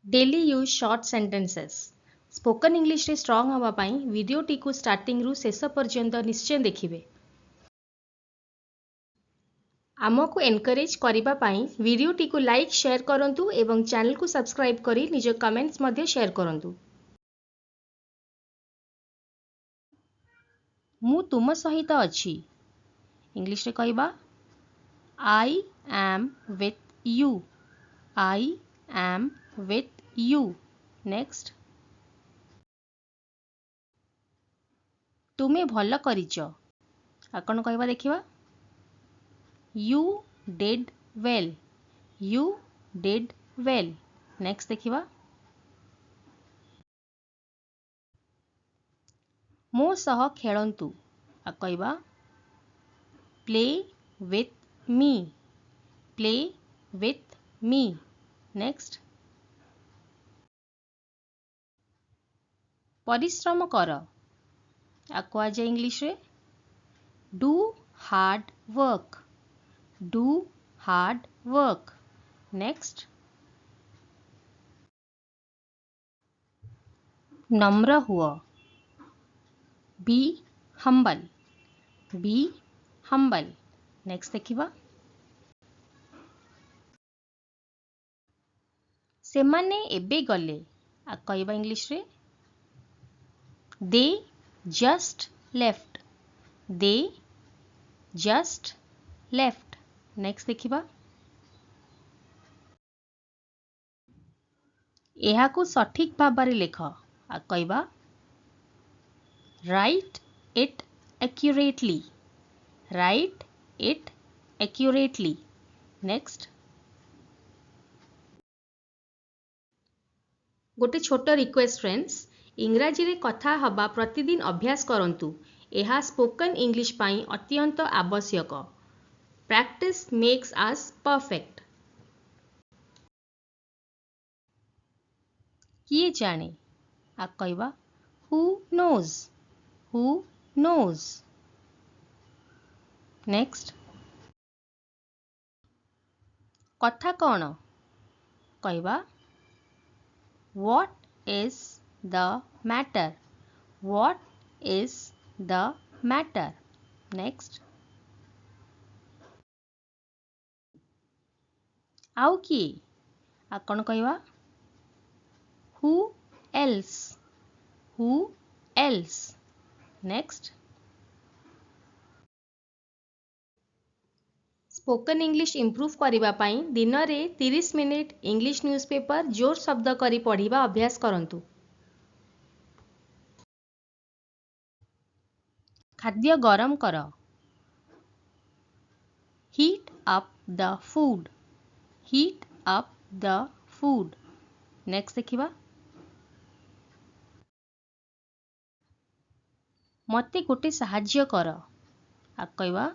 Daily use short sentences spoken English रे strong हवा पाई वीडियोटी को स्टार्टिंग रु शेष पर्यंत निश्चय देखिए। आमको एनकरेज करिबा पाई वीडियोटी को लाइक शेयर करंतु एवं चैनल को सब्सक्राइब करी निज कमेंट्स मध्ये शेयर करंतु। मु तुम सहित अछि इंग्लिश रे कहबा I am with you. I am with you. Next तुमे भल करिच आ कौन कहबा देखिबा you did well. You did well. Next देखिबा मो सह खेलंतु आ कहबा play with me. Play with me. Next परिश्रम कर आ कह जाए इंग्लिश रे do hard work. Do hard work. Next नम्र हुआ be humble. Be humble. Next देखिबा से माने एबे गले आ कहबा इंग्लिश रे they just left. They just left. Next देखिबा एहाकू सठिक भाବରେ लेख आ कहबा right it accurately. Right it accurately. Next गोटे छोट रिक्वेस्ट फ्रेंड्स इंग्राजी रे कथा हबा प्रतिदिन अभ्यास करंतु। एहा स्पोकन इंग्लिश पाई अत्यंत आवश्यक। Practice makes us perfect. किए जाने आ कहबा who knows. Who knows. Next कथा कौन कहबा what is the matter. What is the matter. Next आउ किए आ कौन कहबा who else. Who else. Next spoken English improve करिबा पाई दिन रे 30 मिनिट इंग्लिश न्यूज़पेपर जोर शब्द करी पढ़िबा अभ्यास करंतु। खाद्य गरम कर heat up the food. Heat up the food. Next देखिबा मते गोटे साहाଯ୍य कर आ कहबा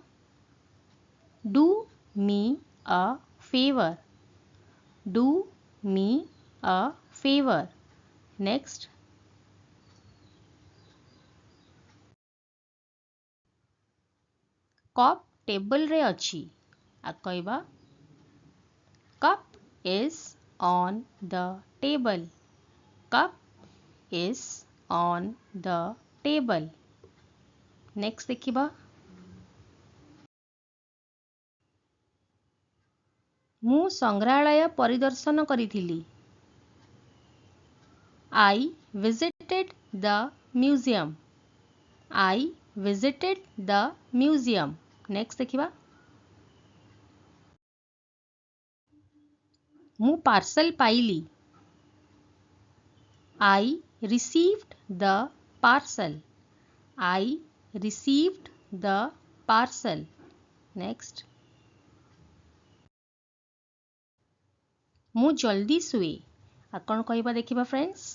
do me a favour. Do me a favour. Next cup table रे अछि आ कहबा cup is on the table. Cup is on the table. Next देखिबा मु संग्रहालय परिदर्शन करिथिली। I visited the museum. I visited the museum. Next देखिबा मु पार्सल पाइली। I received the parcel. I received the parcel. Next मु जल्दी सुए आ कौन कहबा देखिबा friends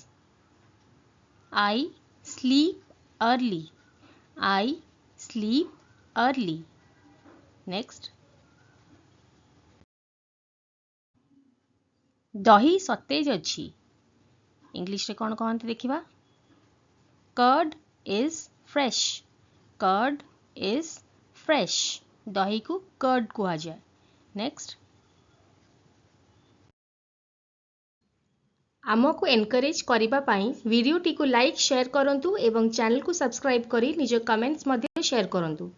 I sleep early. I sleep early. Next दही सतेज अछि इंग्लिश रे कौन कहते देखिबा curd is fresh. Curd is fresh. दही को कर्ड कहा जाए। नेक्स्ट आमको एनकरेज करिबा पाई वीडियोटी को लाइक शेयर करंतु एवं चैनल को सब्सक्राइब करी निज कमेंट्स मध्य शेयर करंतु।